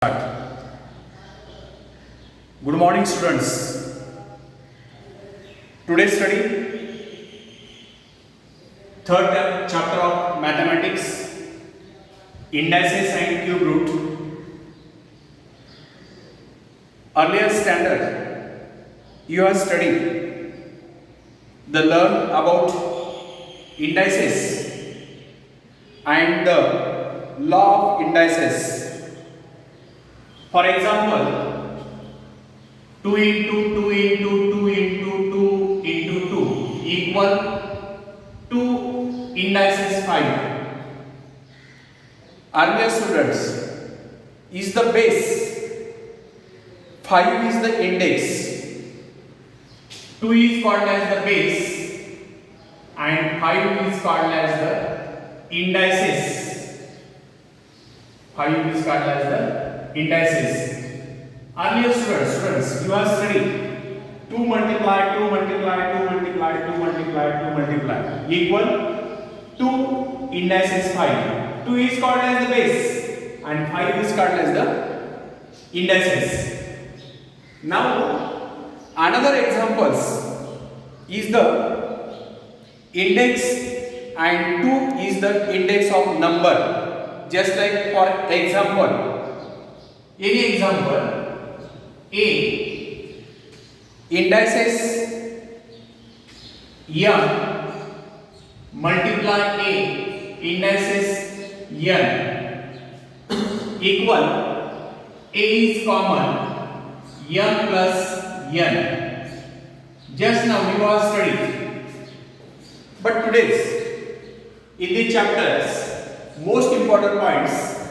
Good morning, students. Today's study, third chapter of mathematics, indices and cube root. Earlier standard, you have studied the learn about indices and the law of indices. For example, 2 into 2 into 2 into 2 into 2 equal 2 indices 5. Earlier students, is the base, 5 is the index, 2 is called as the base and 5 is called as the indices. 5 is called as the indices. Earlier students, you have studied 2 multiply 2 multiply 2 multiply 2 multiply 2 multiply equal 2 indices 5. 2 is called as the base and 5 is called as the indices. Now another examples is the index and 2 is the index of number. Just like for example, any example, A indices m multiply A indices n equal A is common m plus n. Just now you are studied. But today's in the chapters, most important points,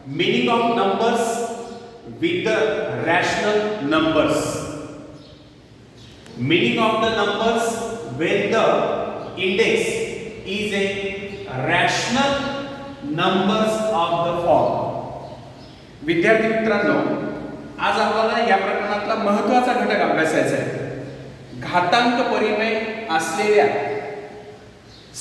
meaning of numbers with the rational numbers. Meaning of the numbers when the index is a rational numbers of the form. विद्यार्थी मित्रांनो, आज आपल्याला या प्रकरणातला महत्त्वाचा घटक अभ्यासायचा आहे. घातांक परिमेय असलेल्या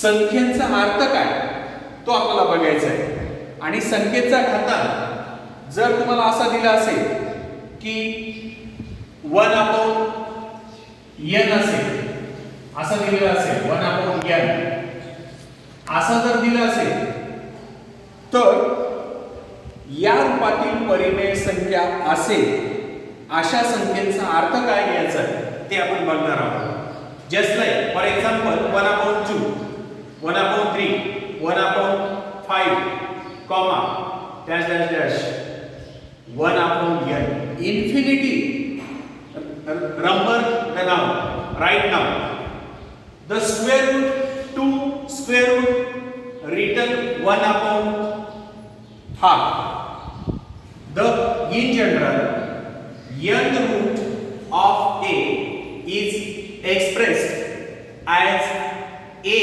संख्येचा अर्थ काय तो आपल्याला बघायचा आहे. आणि संख्येचा घातांक जर तुम्हाला असा दिला असेल की 1 upon n असेल, असं दिलेलं असेल 1 upon n, असं जर दिलं असेल तर या रूपातील परिमेय संख्या असेल अशा संख्येचा अर्थ काय घ्यायचा ते आपण बघणार आहोत. Just like for example 1 upon 2, 1 upon 3, 1 upon 5, comma dash dash dash 1 upon n. Infinity number the now right now. The square root 2 square root written 1 upon half. The in general n root of a is expressed as a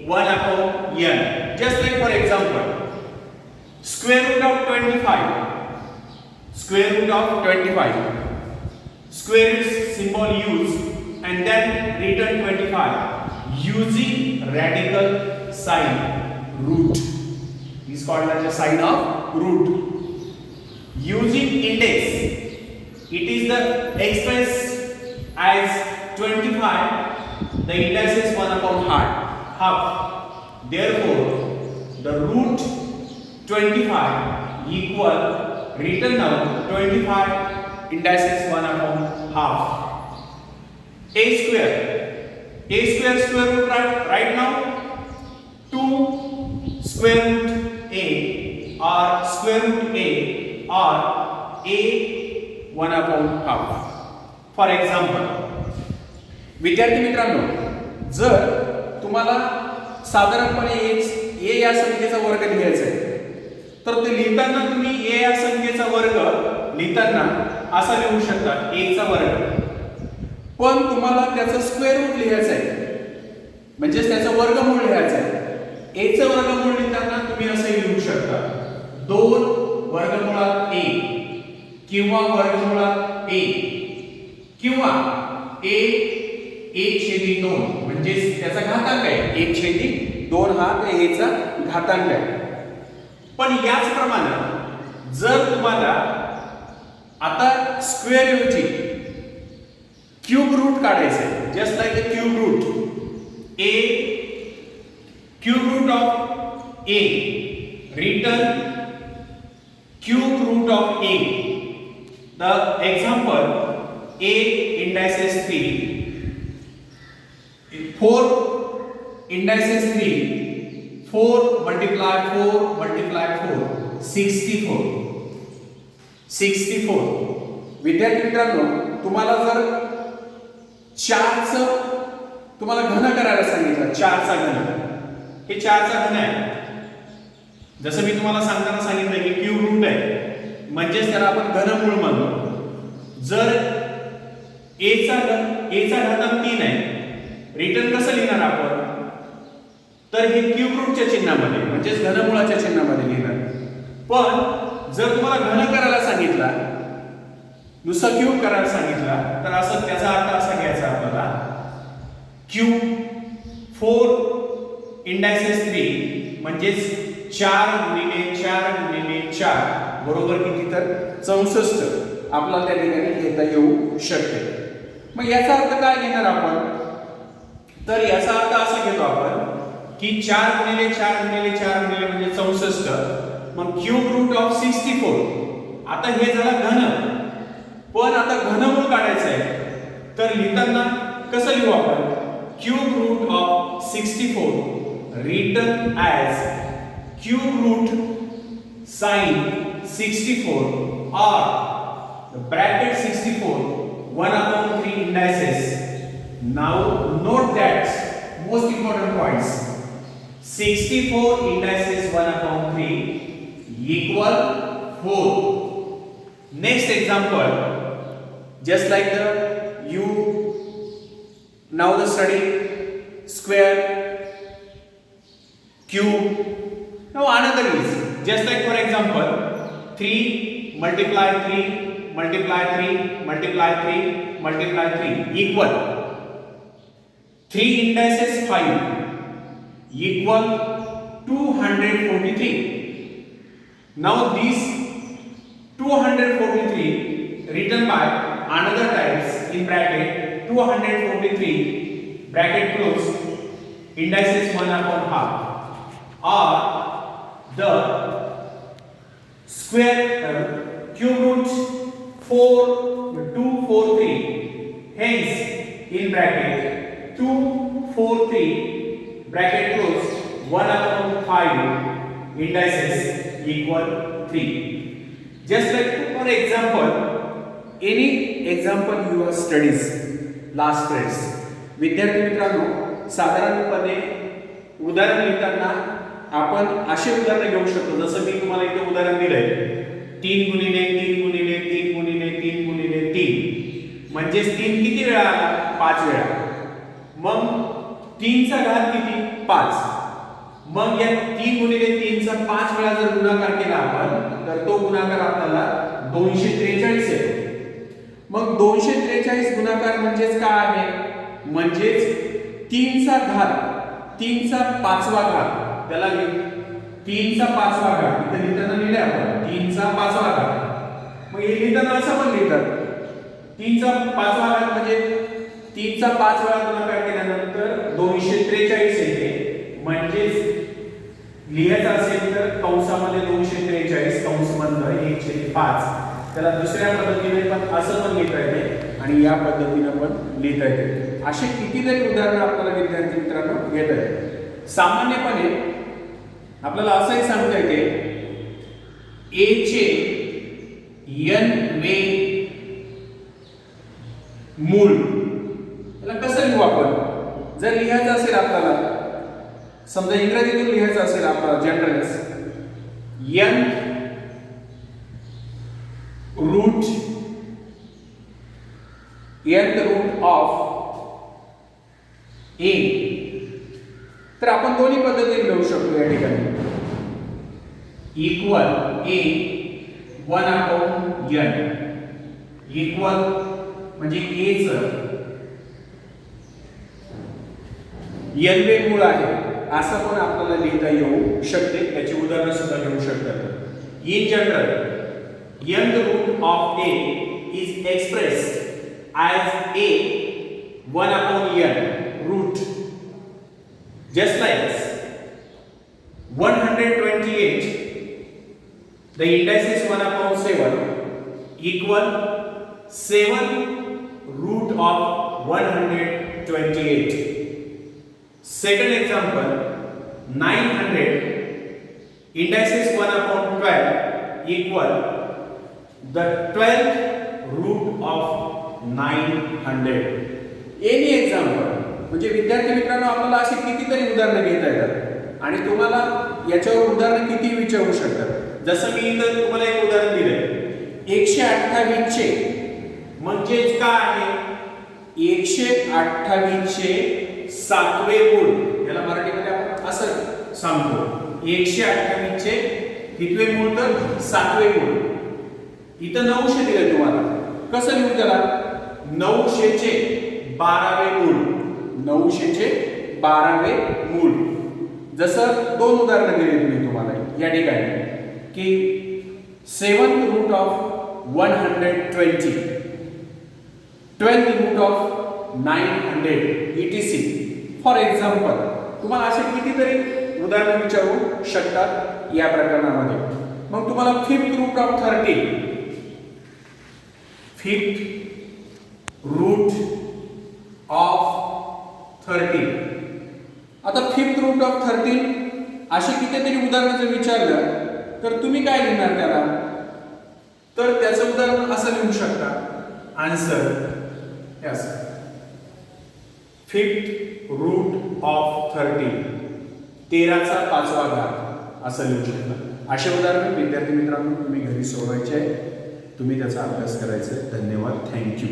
1 upon n. Just like for example, square root of 25. Square root of 25. Square root symbol used and then written 25 using radical sign root is called as a sign of root. Using index, it is the expressed as 25. The index is 1 upon half. Therefore, the root 25 equal written down 25 indices 1 upon half. A square square root right now 2 square root a or square root a or a 1 upon half. For example, विद्यार्थी मित्रांनो, जर तुम्हाला साधारणपणे a या संख्येचा वर्ग लिहायचा आहे तर ते लिहिताना तुम्ही a या संख्येचा वर्ग लिहिताना असा लिहू शकता a चा वर्ग. पण तुम्हाला त्याचा स्क्वेअर रूट लिहायचा आहे म्हणजे त्याचा वर्गमूळ लिहायचा आहे. a चा वर्गमूळ लिहिताना तुम्ही असे लिहू शकता 2 वर्गमुळात a किंवा वर्गमुळात a किंवा a 1/2 म्हणजे त्याचा घातांक आहे. 1/2 हा a चा घातांक आहे. पण याच प्रमाणे जर तुम्हाला आता स्क्वेअर ऐवजी क्यूब रूट काढायचं आहे, just like the cube root a, cube root of a written cube root of a. The example a indices 3, 4 indices 3, 4 multiply 4 multiply 4 64. 64. विद्यार्थी मित्रांनो, तुम्हाला जर 4चं तुम्हाला घन करायला सांगितलं, 4चा घन, हे 4चा घन आहे. जसं मी तुम्हाला सांगताना सांगितलं की क्यूब रूट आहे म्हणजेच त्याला आपण घनमूळ म्हणतो. जर a चा घातांक 3 आहे, रिटर्न कसं लिहिणार आपण, तर हे क्यूब रूटच्या चिन्हामध्ये म्हणजेच घनमुळाच्या चिन्हामध्ये लिहिणार. पण जर तुम्हाला घन करायला सांगितला, नुसता क्यूब करायला सांगितला, तर असं त्याचा अर्थ असा घ्यायचा आपल्याला, क्यूब 4 इंडायसेस 3 म्हणजेच 4 गुणिले 4 गुणिले 4 बरोबर किती, तर 64 आपल्याला त्या ठिकाणी घेता येऊ शकते. मग याचा अर्थ काय घेणार आपण, तर याचा अर्थ असा घेतो आपण की 4 गुणिले 4 गुणिले 4 गुणिले म्हणजे 64, मग क्यूब रूट ऑफ 64. आता हे झालं घन, पण आता घनमूळ काढायचं आहे, तर लिहिताना कसं लिहू आपण, cube root of 64 written as cube root sin 64 or the bracket 64 1/3 indices. Now note that most important points, 64 indices 1/3 equal 4. Next example, just like the you now the study square, cube. Now another is just like for example 3 multiply 3 multiply 3 multiply 3 multiply 3 equal 3 indices 5 equal 243. Now this 243 written by another types in bracket 243 bracket close indices 1/2 or the square cube root 243, hence in bracket 243 bracket close 1/5 indices equal 3. Just like for example, any example you have studies last grades. विद्यार्थी मित्रांनो, साधारणपणे उदाहरण लिहिताना आपण असे उदाहरण घेऊ शकतो, जसं मी तुम्हाला इथे उदाहरण दिलंय 3 गुणिले 3 गुणिले 3 गुणिले 3 गुणिले 3 म्हणजे 3 किती वेळा आला, 5 वेळा. मग 3 चा घात किती, 5. मग या 3 गुणिले 3 चा 5 वेळा जर गुणाकार केला आपण, तर तो गुणाकार आपल्याला 243 येतो. मग 243 गुणाकार म्हणजेच काय आहे, म्हणजेच 3 चा घात, 3 चा 5वा घात, त्याला 3 चा 5वा घात इथे लिहिताना लिहिले आपण 3 चा 5वा घात. मग हे लिहिताना असं पण लिहितात 3 चा 5वा घात म्हणजे 3 चा 5 वेळा गुणाकार केल्यानंतर 243 येते. म्हणजेच लिहायचं असेल तर कंसामध्ये 243 कंसमधलं 1/5, त्याला दुसऱ्या पद्धतीने पण असं पण लिहिता येते आणि या पद्धतीने पण लिहिता येते. असे कितीतरी उदाहरणं आपल्याला विद्यार्थी मित्रांनो घेता येतात. सामान्यपणे आपल्याला असंही सांगता येते a चे n वे मूळ, त्याला कसं लिहू आपण, जर लिहायचं असेल आपल्याला, समजा इंग्रजीतून लिहायचं असेल आपल्याला जनरल्स, n रूट ऑफ a, तर आपण दोन्ही पद्धतीने लिहू शकतो या ठिकाणी. इक्वल a 1/n इक्वल म्हणजे a चं n वे मूळ आहे असं पण आपल्याला लिहिता येऊ शकते. याची उदाहरणं सुद्धा घेऊ शकतात. In general nth root of a is expressed as a 1 upon n root. Just like 128, the index is 1 upon 7 equal 7 root of 128. Second example, 900, index is 1 upon 12 equal the 12th root of 900. Any example, म्हणजे विद्यार्थी मित्रांनो आपल्याला अशी कितीतरी उदाहरणे घेता येतात आणि तुम्हाला याच्यावर उदाहरण किती विचारू शकतात. जसं मी इथं तुम्हाला एक उदाहरण दिलंय, 128 चे म्हणजेच काय आहे, 128 चे 7वे मूळ, याला मराठीमध्ये आपण असं सांगतो, 128 चे कितवे मूळ, तर 7वे मूळ. इथं 900 दिले तुम्हाला, कसं लिहू त्याला, 900 चे 12वे मूळ, 900 चे 12वे मूळ. जसं दोन उदाहरणं दिली तुम्ही तुम्हाला या ठिकाणी की 7th root of 120, 12th root of 900 etc. For example तुम्हाला असे कितीतरी उदाहरणं विचारू शकतात या प्रकरणामध्ये. मग तुम्हाला 5th root of 13, 5th root of 13. आता 5th root of 13 असे कितीतरी उदाहरणं जर विचारलं तर तुम्ही काय लिहिणार त्याला, तर त्याचं उदाहरण असं लिहू शकता, answer yes 5th root of 13, 13चा 5वा घात असं लिहू शकता. असे उदाहरण विद्यार्थी मित्रांनो तुम्ही घरी सोडवायचे आहे, तुम्ही त्याचा अभ्यास करायचा आहे. धन्यवाद, थँक्यू.